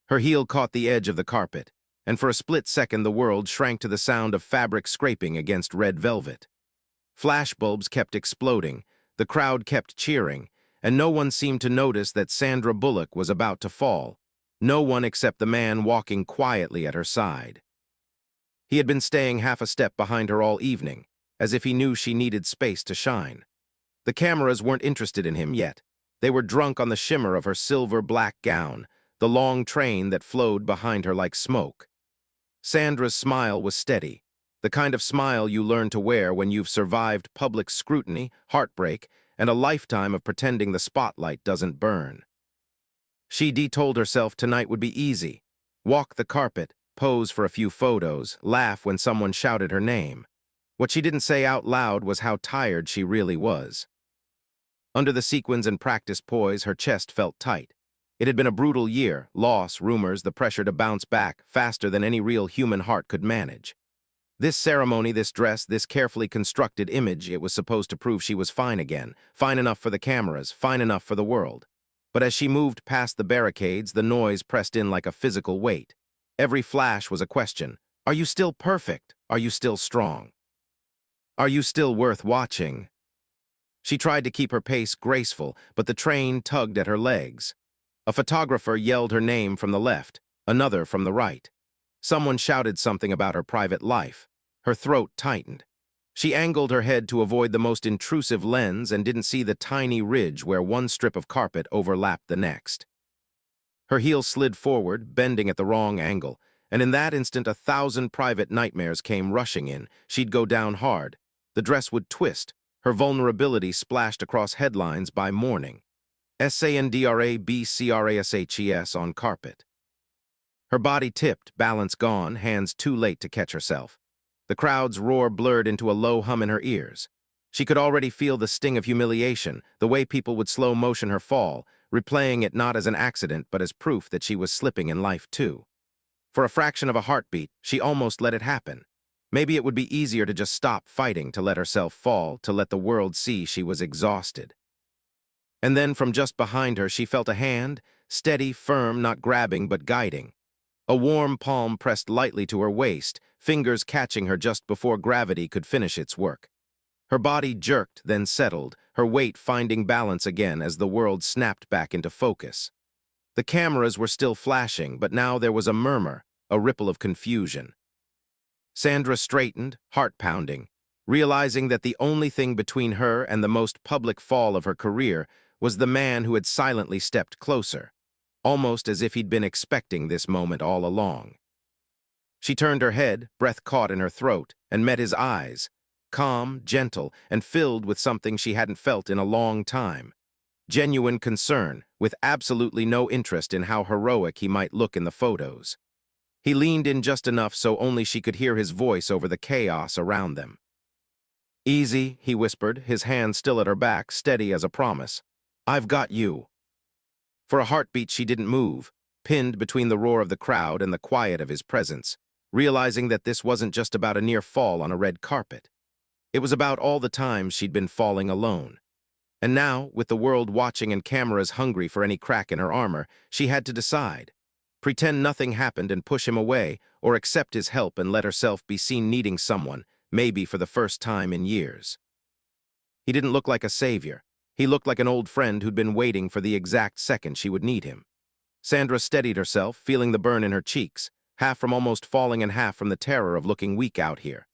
Her heel caught the edge of the carpet, and for a split second the world shrank to the sound of fabric scraping against red velvet. Flashbulbs kept exploding, the crowd kept cheering, and no one seemed to notice that Sandra Bullock was about to fall. No one except the man walking quietly at her side. He had been staying half a step behind her all evening, as if he knew she needed space to shine. The cameras weren't interested in him yet. They were drunk on the shimmer of her silver-black gown, the long train that flowed behind her like smoke. Sandra's smile was steady, the kind of smile you learn to wear when you've survived public scrutiny, heartbreak, and a lifetime of pretending the spotlight doesn't burn. She told herself tonight would be easy. Walk the carpet, pose for a few photos, laugh when someone shouted her name. What she didn't say out loud was how tired she really was. Under the sequins and practice poise, her chest felt tight. It had been a brutal year, loss, rumors, the pressure to bounce back faster than any real human heart could manage. This ceremony, this dress, this carefully constructed image, it was supposed to prove she was fine again, fine enough for the cameras, fine enough for the world. But as she moved past the barricades, the noise pressed in like a physical weight. Every flash was a question. Are you still perfect? Are you still strong? Are you still worth watching? She tried to keep her pace graceful, but the train tugged at her legs. A photographer yelled her name from the left, another from the right. Someone shouted something about her private life. Her throat tightened. She angled her head to avoid the most intrusive lens and didn't see the tiny ridge where one strip of carpet overlapped the next. Her heel slid forward, bending at the wrong angle, and in that instant 1,000 private nightmares came rushing in. She'd go down hard. The dress would twist, her vulnerability splashed across headlines by morning. SANDRABCRASHES on carpet. Her body tipped, balance gone, hands too late to catch herself. The crowd's roar blurred into a low hum in her ears. She could already feel the sting of humiliation, the way people would slow motion her fall, replaying it not as an accident but as proof that she was slipping in life too. For a fraction of a heartbeat, she almost let it happen. Maybe it would be easier to just stop fighting, to let herself fall, to let the world see she was exhausted. And then from just behind her, she felt a hand, steady, firm, not grabbing but guiding. A warm palm pressed lightly to her waist, fingers catching her just before gravity could finish its work. Her body jerked, then settled, her weight finding balance again as the world snapped back into focus. The cameras were still flashing, but now there was a murmur, a ripple of confusion. Sandra straightened, heart pounding, realizing that the only thing between her and the most public fall of her career was the man who had silently stepped closer, almost as if he'd been expecting this moment all along. She turned her head, breath caught in her throat, and met his eyes, calm, gentle, and filled with something she hadn't felt in a long time. Genuine concern, with absolutely no interest in how heroic he might look in the photos. He leaned in just enough so only she could hear his voice over the chaos around them. "Easy," he whispered, his hand still at her back, steady as a promise. "I've got you." For a heartbeat she didn't move, pinned between the roar of the crowd and the quiet of his presence, realizing that this wasn't just about a near fall on a red carpet. It was about all the times she'd been falling alone. And now, with the world watching and cameras hungry for any crack in her armor, she had to decide. Pretend nothing happened and push him away, or accept his help and let herself be seen needing someone, maybe for the first time in years. He didn't look like a savior. He looked like an old friend who'd been waiting for the exact second she would need him. Sandra steadied herself, feeling the burn in her cheeks, half from almost falling and half from the terror of looking weak out here.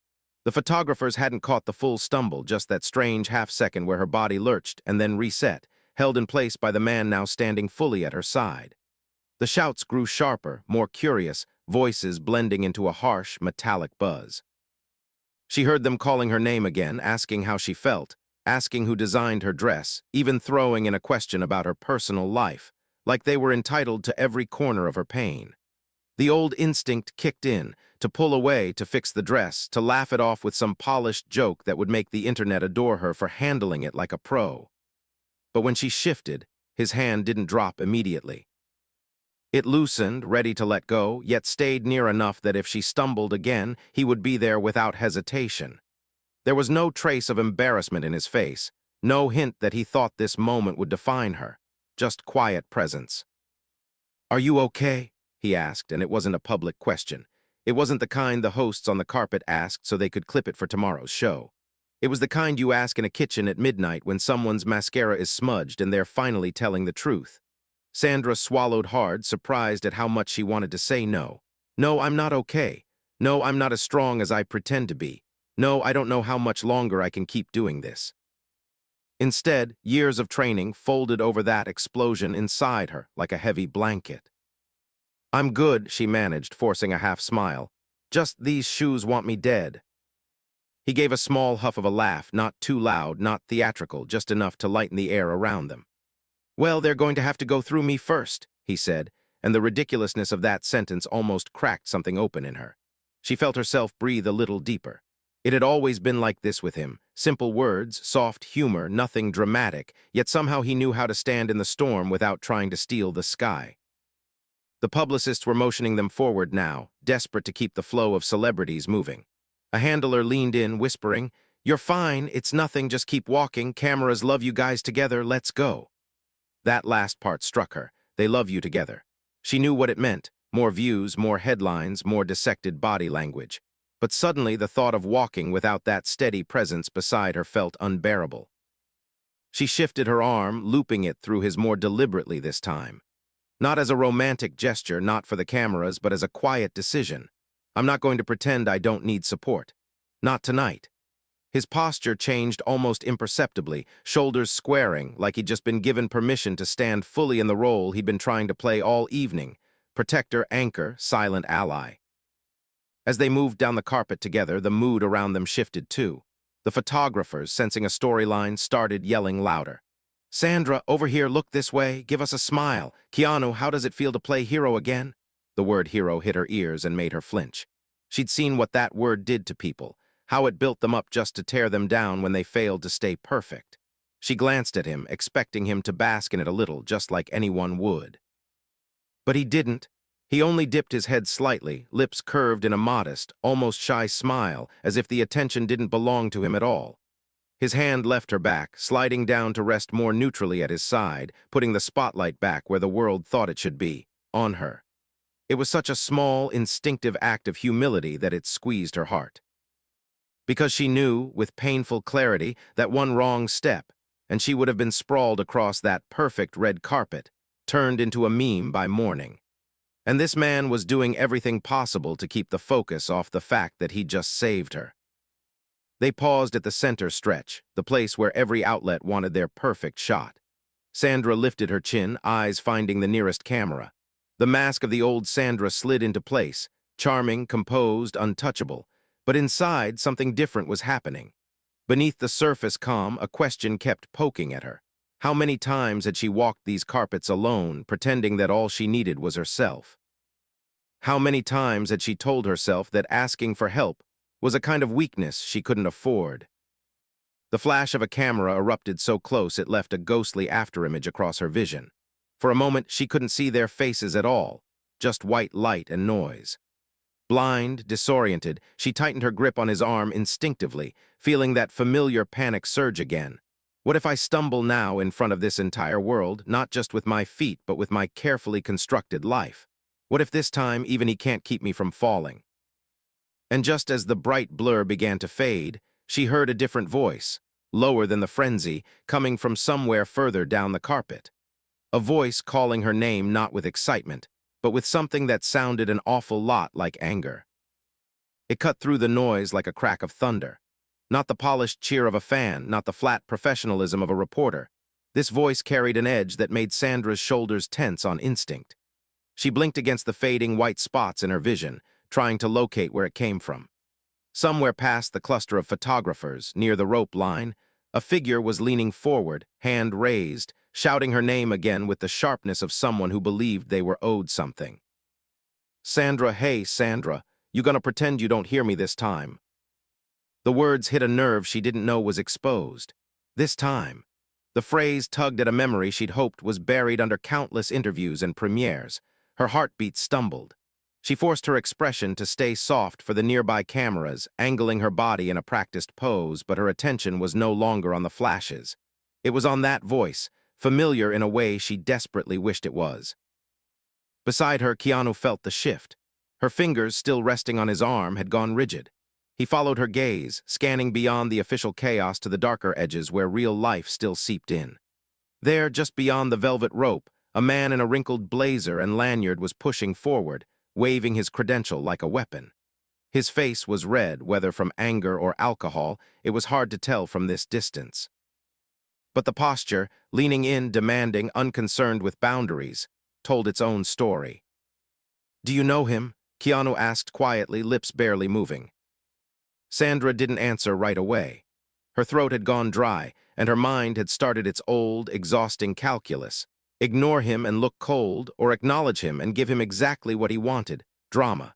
The photographers hadn't caught the full stumble, just that strange half-second where her body lurched and then reset, held in place by the man now standing fully at her side. The shouts grew sharper, more curious, voices blending into a harsh, metallic buzz. She heard them calling her name again, asking how she felt, asking who designed her dress, even throwing in a question about her personal life, like they were entitled to every corner of her pain. The old instinct kicked in, to pull away, to fix the dress, to laugh it off with some polished joke that would make the internet adore her for handling it like a pro. But when she shifted, his hand didn't drop immediately. It loosened, ready to let go, yet stayed near enough that if she stumbled again, he would be there without hesitation. There was no trace of embarrassment in his face, no hint that he thought this moment would define her, just quiet presence. "Are you okay?" he asked, and it wasn't a public question. It wasn't the kind the hosts on the carpet asked so they could clip it for tomorrow's show. It was the kind you ask in a kitchen at midnight when someone's mascara is smudged and they're finally telling the truth. Sandra swallowed hard, surprised at how much she wanted to say no. No, I'm not okay. No, I'm not as strong as I pretend to be. No, I don't know how much longer I can keep doing this. Instead, years of training folded over that explosion inside her like a heavy blanket. I'm good, she managed, forcing a half smile. Just these shoes want me dead. He gave a small huff of a laugh, not too loud, not theatrical, just enough to lighten the air around them. Well, they're going to have to go through me first, he said, and the ridiculousness of that sentence almost cracked something open in her. She felt herself breathe a little deeper. It had always been like this with him. Simple words, soft humor, nothing dramatic, yet somehow he knew how to stand in the storm without trying to steal the sky. The publicists were motioning them forward now, desperate to keep the flow of celebrities moving. A handler leaned in, whispering, "You're fine, it's nothing, just keep walking, cameras love you guys together, let's go." That last part struck her. They love you together. She knew what it meant. More views, more headlines, more dissected body language. But suddenly the thought of walking without that steady presence beside her felt unbearable. She shifted her arm, looping it through his more deliberately this time. Not as a romantic gesture, not for the cameras, but as a quiet decision. I'm not going to pretend I don't need support. Not tonight. His posture changed almost imperceptibly, shoulders squaring, like he'd just been given permission to stand fully in the role he'd been trying to play all evening. Protector, anchor, silent ally. As they moved down the carpet together, the mood around them shifted too. The photographers, sensing a storyline, started yelling louder. "Sandra, over here, look this way, give us a smile. Keanu, how does it feel to play hero again?" The word hero hit her ears and made her flinch. She'd seen what that word did to people, how it built them up just to tear them down when they failed to stay perfect. She glanced at him, expecting him to bask in it a little, just like anyone would. But he didn't. He only dipped his head slightly, lips curved in a modest, almost shy smile, as if the attention didn't belong to him at all. His hand left her back, sliding down to rest more neutrally at his side, putting the spotlight back where the world thought it should be, on her. It was such a small, instinctive act of humility that it squeezed her heart. Because she knew, with painful clarity, that one wrong step, and she would have been sprawled across that perfect red carpet, turned into a meme by morning. And this man was doing everything possible to keep the focus off the fact that he'd just saved her. They paused at the center stretch, the place where every outlet wanted their perfect shot. Sandra lifted her chin, eyes finding the nearest camera. The mask of the old Sandra slid into place, charming, composed, untouchable. But inside, something different was happening. Beneath the surface calm, a question kept poking at her. How many times had she walked these carpets alone, pretending that all she needed was herself? How many times had she told herself that asking for help was a kind of weakness she couldn't afford? The flash of a camera erupted so close it left a ghostly afterimage across her vision. For a moment, she couldn't see their faces at all, just white light and noise. Blind, disoriented, she tightened her grip on his arm instinctively, feeling that familiar panic surge again. What if I stumble now in front of this entire world, not just with my feet, but with my carefully constructed life? What if this time even he can't keep me from falling? And just as the bright blur began to fade, she heard a different voice, lower than the frenzy, coming from somewhere further down the carpet. A voice calling her name not with excitement, but with something that sounded an awful lot like anger. It cut through the noise like a crack of thunder. Not the polished cheer of a fan, not the flat professionalism of a reporter. This voice carried an edge that made Sandra's shoulders tense on instinct. She blinked against the fading white spots in her vision, trying to locate where it came from. Somewhere past the cluster of photographers, near the rope line, a figure was leaning forward, hand raised, shouting her name again with the sharpness of someone who believed they were owed something. "Sandra, hey, Sandra, you gonna pretend you don't hear me this time?" The words hit a nerve she didn't know was exposed. This time. The phrase tugged at a memory she'd hoped was buried under countless interviews and premieres. Her heartbeat stumbled. She forced her expression to stay soft for the nearby cameras, angling her body in a practiced pose, but her attention was no longer on the flashes. It was on that voice, familiar in a way she desperately wished it was. Beside her, Keanu felt the shift. Her fingers, still resting on his arm, had gone rigid. He followed her gaze, scanning beyond the official chaos to the darker edges where real life still seeped in. There, just beyond the velvet rope, a man in a wrinkled blazer and lanyard was pushing forward, waving his credential like a weapon. His face was red, whether from anger or alcohol, it was hard to tell from this distance. But the posture, leaning in, demanding, unconcerned with boundaries, told its own story. "Do you know him?" Keanu asked quietly, lips barely moving. Sandra didn't answer right away. Her throat had gone dry, and her mind had started its old, exhausting calculus. Ignore him and look cold, or acknowledge him and give him exactly what he wanted, drama.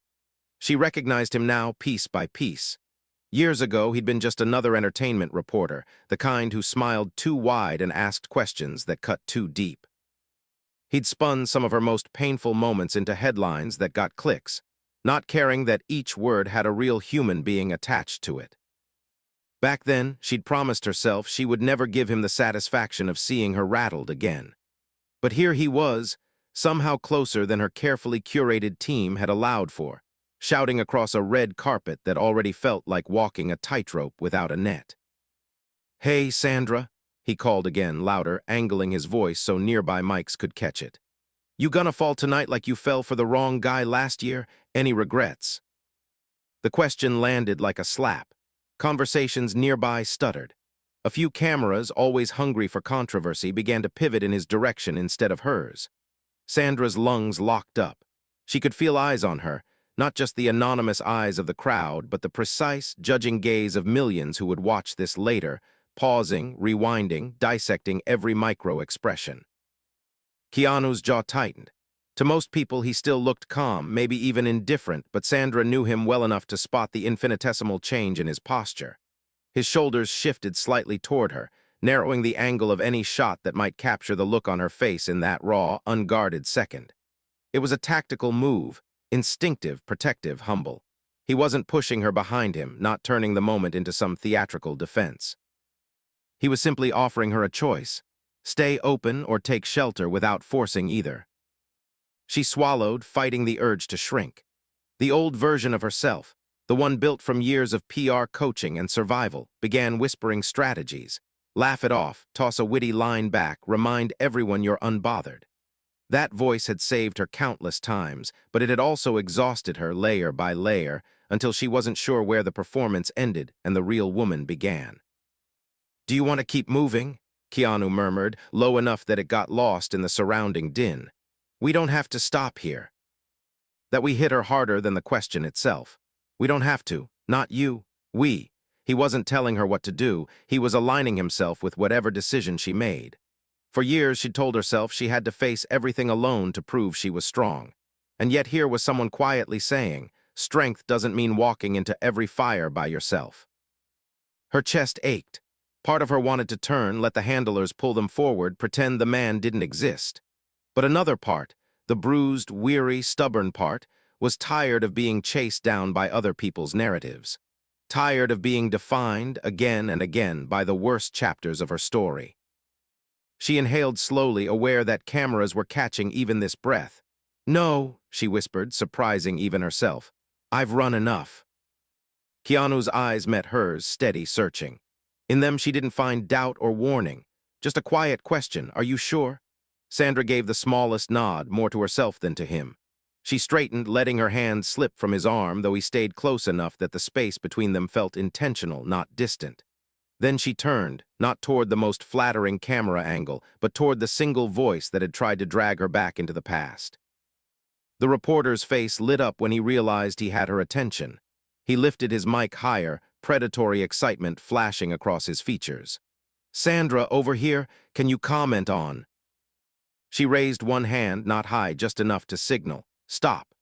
She recognized him now piece by piece. Years ago, he'd been just another entertainment reporter, the kind who smiled too wide and asked questions that cut too deep. He'd spun some of her most painful moments into headlines that got clicks, not caring that each word had a real human being attached to it. Back then, she'd promised herself she would never give him the satisfaction of seeing her rattled again. But here he was, somehow closer than her carefully curated team had allowed for, shouting across a red carpet that already felt like walking a tightrope without a net. "Hey, Sandra," he called again, louder, angling his voice so nearby mics could catch it. "You gonna fall tonight like you fell for the wrong guy last year? Any regrets?" The question landed like a slap. Conversations nearby stuttered. A few cameras, always hungry for controversy, began to pivot in his direction instead of hers. Sandra's lungs locked up. She could feel eyes on her, not just the anonymous eyes of the crowd, but the precise, judging gaze of millions who would watch this later, pausing, rewinding, dissecting every micro-expression. Keanu's jaw tightened. To most people, he still looked calm, maybe even indifferent, but Sandra knew him well enough to spot the infinitesimal change in his posture. His shoulders shifted slightly toward her, narrowing the angle of any shot that might capture the look on her face in that raw, unguarded second. It was a tactical move, instinctive, protective, humble. He wasn't pushing her behind him, not turning the moment into some theatrical defense. He was simply offering her a choice: stay open or take shelter without forcing either. She swallowed, fighting the urge to shrink. The old version of herself, the one built from years of PR coaching and survival, began whispering strategies. Laugh it off, toss a witty line back, remind everyone you're unbothered. That voice had saved her countless times, but it had also exhausted her layer by layer until she wasn't sure where the performance ended and the real woman began. "Do you want to keep moving?" Keanu murmured, low enough that it got lost in the surrounding din. "We don't have to stop here." That we hit her harder than the question itself. We don't have to, not you, we. He wasn't telling her what to do, he was aligning himself with whatever decision she made. For years, she'd told herself she had to face everything alone to prove she was strong. And yet here was someone quietly saying, strength doesn't mean walking into every fire by yourself. Her chest ached. Part of her wanted to turn, let the handlers pull them forward, pretend the man didn't exist. But another part, the bruised, weary, stubborn part, was tired of being chased down by other people's narratives. Tired of being defined, again and again, by the worst chapters of her story. She inhaled slowly, aware that cameras were catching even this breath. "No," she whispered, surprising even herself. "I've run enough." Keanu's eyes met hers, steady, searching. In them she didn't find doubt or warning, just a quiet question, "Are you sure?" Sandra gave the smallest nod, more to herself than to him. She straightened, letting her hand slip from his arm, though he stayed close enough that the space between them felt intentional, not distant. Then she turned, not toward the most flattering camera angle, but toward the single voice that had tried to drag her back into the past. The reporter's face lit up when he realized he had her attention. He lifted his mic higher, predatory excitement flashing across his features. "Sandra, over here, can you comment on?" She raised one hand, not high, just enough to signal, "Stop."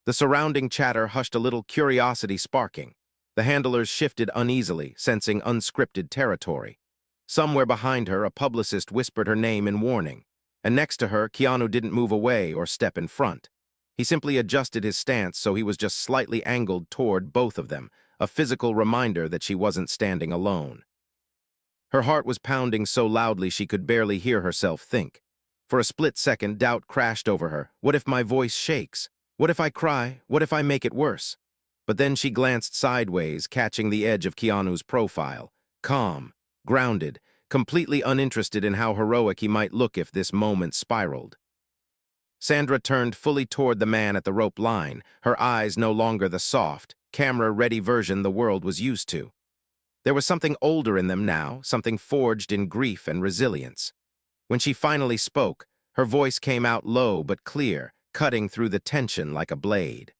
The surrounding chatter hushed, a little curiosity sparking. The handlers shifted uneasily, sensing unscripted territory. Somewhere behind her, a publicist whispered her name in warning. And next to her, Keanu didn't move away or step in front. He simply adjusted his stance so he was just slightly angled toward both of them, a physical reminder that she wasn't standing alone. Her heart was pounding so loudly she could barely hear herself think. For a split second, doubt crashed over her. What if my voice shakes? What if I cry? What if I make it worse? But then she glanced sideways, catching the edge of Keanu's profile. Calm, grounded, completely uninterested in how heroic he might look if this moment spiraled. Sandra turned fully toward the man at the rope line, her eyes no longer the soft, camera-ready version the world was used to. There was something older in them now, something forged in grief and resilience. When she finally spoke, her voice came out low but clear, cutting through the tension like a blade.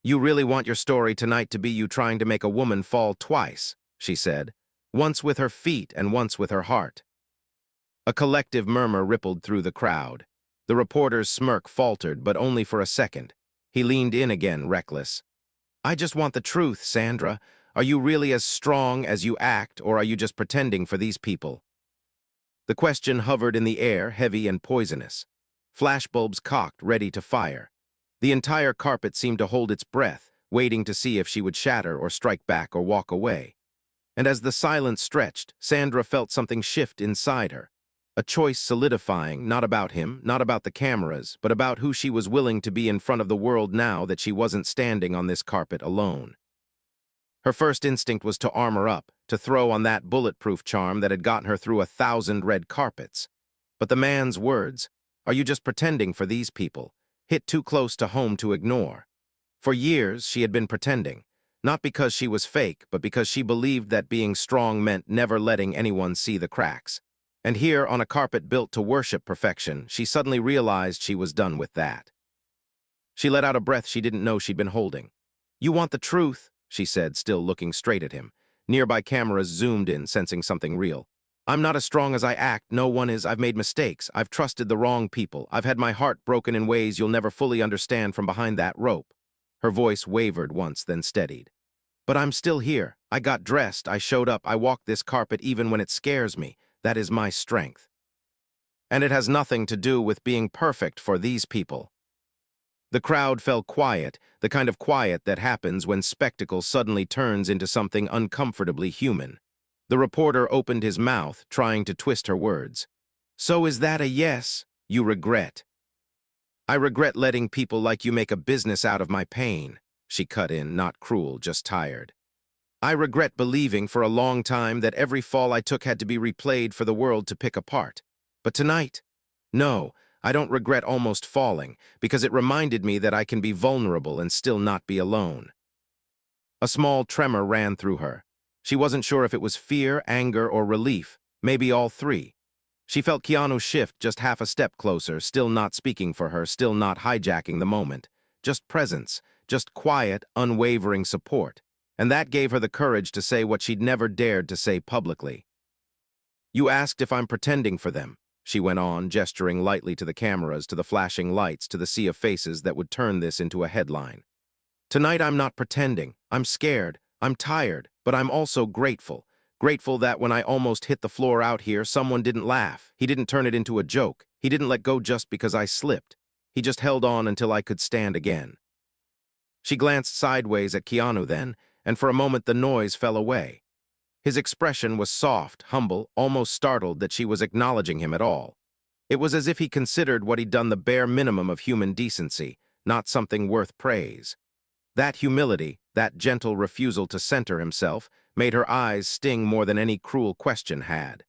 "You really want your story tonight to be you trying to make a woman fall twice," she said, once with her feet and once with her heart. A collective murmur rippled through the crowd. The reporter's smirk faltered, but only for a second. He leaned in again, reckless. "I just want the truth, Sandra. Are you really as strong as you act, or are you just pretending for these people?" The question hovered in the air, heavy and poisonous. Flashbulbs cocked, ready to fire. The entire carpet seemed to hold its breath, waiting to see if she would shatter or strike back or walk away. And as the silence stretched, Sandra felt something shift inside her. A choice solidifying, not about him, not about the cameras, but about who she was willing to be in front of the world now that she wasn't standing on this carpet alone. Her first instinct was to armor up, to throw on that bulletproof charm that had gotten her through 1,000 red carpets. But the man's words, "Are you just pretending for these people?" hit too close to home to ignore. For years, she had been pretending, not because she was fake, but because she believed that being strong meant never letting anyone see the cracks. And here, on a carpet built to worship perfection, she suddenly realized she was done with that. She let out a breath she didn't know she'd been holding. "You want the truth," she said, still looking straight at him. Nearby cameras zoomed in, sensing something real. "I'm not as strong as I act. No one is. I've made mistakes. I've trusted the wrong people. I've had my heart broken in ways you'll never fully understand from behind that rope." Her voice wavered once, then steadied. "But I'm still here. I got dressed. I showed up. I walked this carpet even when it scares me. That is my strength. And it has nothing to do with being perfect for these people." The crowd fell quiet, the kind of quiet that happens when spectacle suddenly turns into something uncomfortably human. The reporter opened his mouth, trying to twist her words. "So is that a yes? You regret?" "I regret letting people like you make a business out of my pain," she cut in, not cruel, just tired. "I regret believing for a long time that every fall I took had to be replayed for the world to pick apart. But tonight, no, I don't regret almost falling, because it reminded me that I can be vulnerable and still not be alone." A small tremor ran through her. She wasn't sure if it was fear, anger, or relief, maybe all three. She felt Keanu shift just half a step closer, still not speaking for her, still not hijacking the moment. Just presence, just quiet, unwavering support. And that gave her the courage to say what she'd never dared to say publicly. "You asked if I'm pretending for them," she went on, gesturing lightly to the cameras, to the flashing lights, to the sea of faces that would turn this into a headline. "Tonight I'm not pretending. I'm scared. I'm tired, but I'm also grateful. Grateful that when I almost hit the floor out here, someone didn't laugh. He didn't turn it into a joke. He didn't let go just because I slipped. He just held on until I could stand again." She glanced sideways at Keanu then, and for a moment the noise fell away. His expression was soft, humble, almost startled that she was acknowledging him at all. It was as if he considered what he'd done the bare minimum of human decency, not something worth praise. That humility, that gentle refusal to center himself, made her eyes sting more than any cruel question had.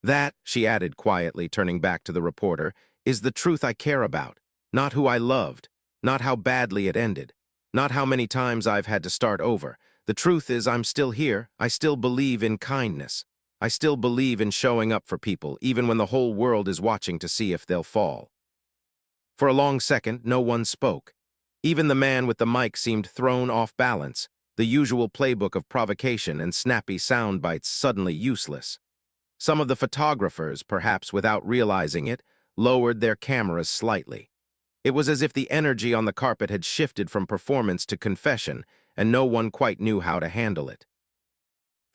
"That," she added quietly, turning back to the reporter, "is the truth I care about, not who I loved, not how badly it ended, not how many times I've had to start over. The truth is I'm still here. I still believe in kindness. I still believe in showing up for people, even when the whole world is watching to see if they'll fall." For a long second, no one spoke. Even the man with the mic seemed thrown off balance, the usual playbook of provocation and snappy sound bites suddenly useless. Some of the photographers, perhaps without realizing it, lowered their cameras slightly. It was as if the energy on the carpet had shifted from performance to confession, and no one quite knew how to handle it.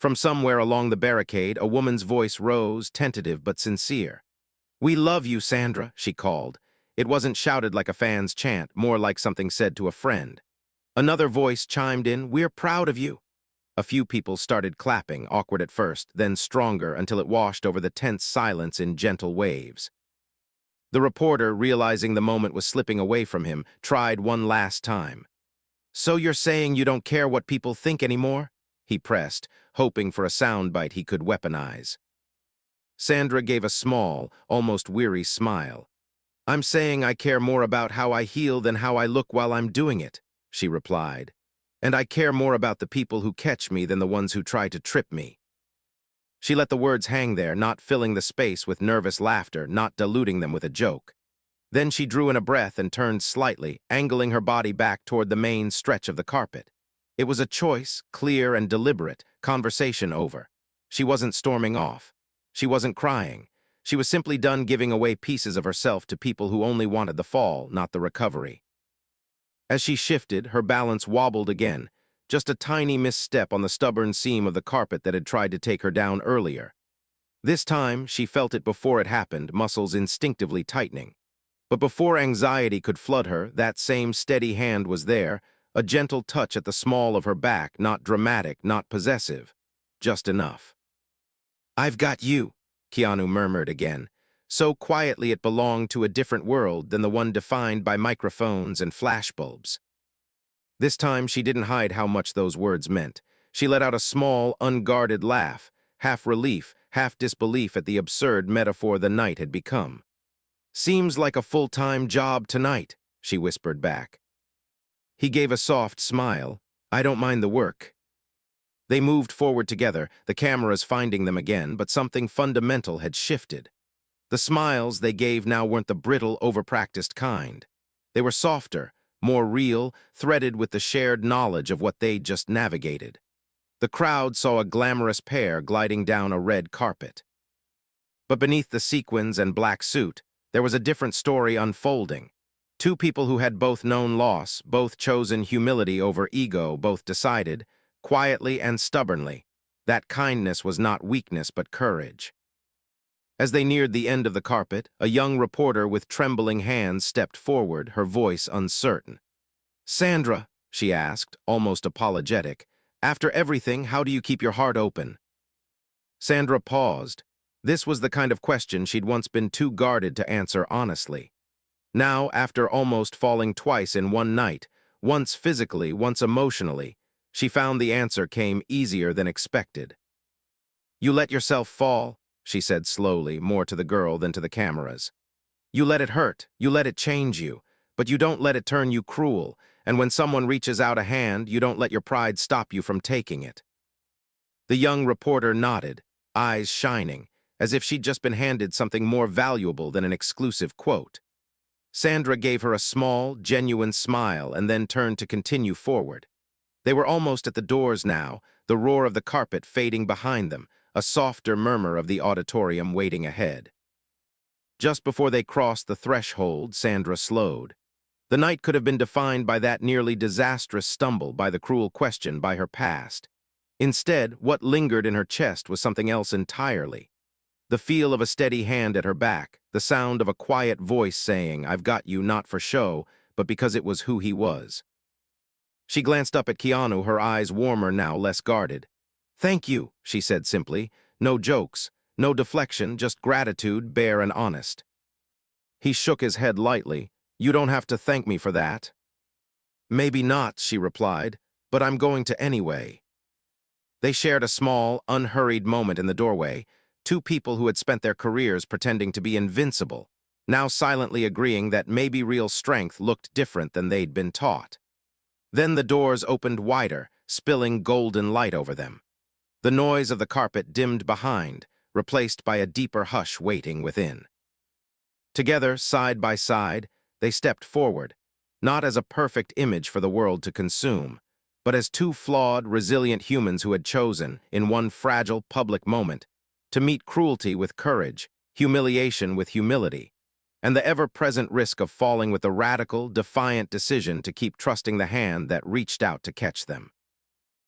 From somewhere along the barricade, a woman's voice rose, tentative but sincere. "We love you, Sandra," she called. It wasn't shouted like a fan's chant, more like something said to a friend. Another voice chimed in, "We're proud of you." A few people started clapping, awkward at first, then stronger until it washed over the tense silence in gentle waves. The reporter, realizing the moment was slipping away from him, tried one last time. "So you're saying you don't care what people think anymore?" he pressed, hoping for a soundbite he could weaponize. Sandra gave a small, almost weary smile. "I'm saying I care more about how I heal than how I look while I'm doing it," she replied. "And I care more about the people who catch me than the ones who try to trip me." She let the words hang there, not filling the space with nervous laughter, not diluting them with a joke. Then she drew in a breath and turned slightly, angling her body back toward the main stretch of the carpet. It was a choice, clear and deliberate, conversation over. She wasn't storming off. She wasn't crying. She was simply done giving away pieces of herself to people who only wanted the fall, not the recovery. As she shifted, her balance wobbled again, just a tiny misstep on the stubborn seam of the carpet that had tried to take her down earlier. This time, she felt it before it happened, muscles instinctively tightening. But before anxiety could flood her, that same steady hand was there, a gentle touch at the small of her back, not dramatic, not possessive, just enough. "I've got you," Keanu murmured again, so quietly it belonged to a different world than the one defined by microphones and flashbulbs. This time she didn't hide how much those words meant. She let out a small, unguarded laugh, half relief, half disbelief at the absurd metaphor the night had become. "Seems like a full-time job tonight," she whispered back. He gave a soft smile. "I don't mind the work." They moved forward together, the cameras finding them again, but something fundamental had shifted. The smiles they gave now weren't the brittle, overpracticed kind. They were softer, more real, threaded with the shared knowledge of what they'd just navigated. The crowd saw a glamorous pair gliding down a red carpet. But beneath the sequins and black suit, there was a different story unfolding. Two people who had both known loss, both chosen humility over ego, both decided, quietly and stubbornly, that kindness was not weakness but courage. As they neared the end of the carpet, a young reporter with trembling hands stepped forward, her voice uncertain. "Sandra," she asked, almost apologetic, "after everything, how do you keep your heart open?" Sandra paused. This was the kind of question she'd once been too guarded to answer honestly. Now, after almost falling twice in one night, once physically, once emotionally, she found the answer came easier than expected. "You let yourself fall," she said slowly, more to the girl than to the cameras. "You let it hurt, you let it change you, but you don't let it turn you cruel, and when someone reaches out a hand, you don't let your pride stop you from taking it." The young reporter nodded, eyes shining, as if she'd just been handed something more valuable than an exclusive quote. Sandra gave her a small, genuine smile and then turned to continue forward. They were almost at the doors now, the roar of the carpet fading behind them, a softer murmur of the auditorium waiting ahead. Just before they crossed the threshold, Sandra slowed. The night could have been defined by that nearly disastrous stumble, by the cruel question, by her past. Instead, what lingered in her chest was something else entirely. The feel of a steady hand at her back, the sound of a quiet voice saying, "I've got you," not for show, but because it was who he was. She glanced up at Keanu, her eyes warmer now, less guarded. "Thank you," she said simply. No jokes, no deflection, just gratitude, bare and honest. He shook his head lightly. "You don't have to thank me for that." "Maybe not," she replied, "but I'm going to anyway." They shared a small, unhurried moment in the doorway, two people who had spent their careers pretending to be invincible, now silently agreeing that maybe real strength looked different than they'd been taught. Then the doors opened wider, spilling golden light over them. The noise of the carpet dimmed behind, replaced by a deeper hush waiting within. Together, side by side, they stepped forward, not as a perfect image for the world to consume, but as two flawed, resilient humans who had chosen, in one fragile public moment, to meet cruelty with courage, humiliation with humility, and the ever-present risk of falling with the radical, defiant decision to keep trusting the hand that reached out to catch them.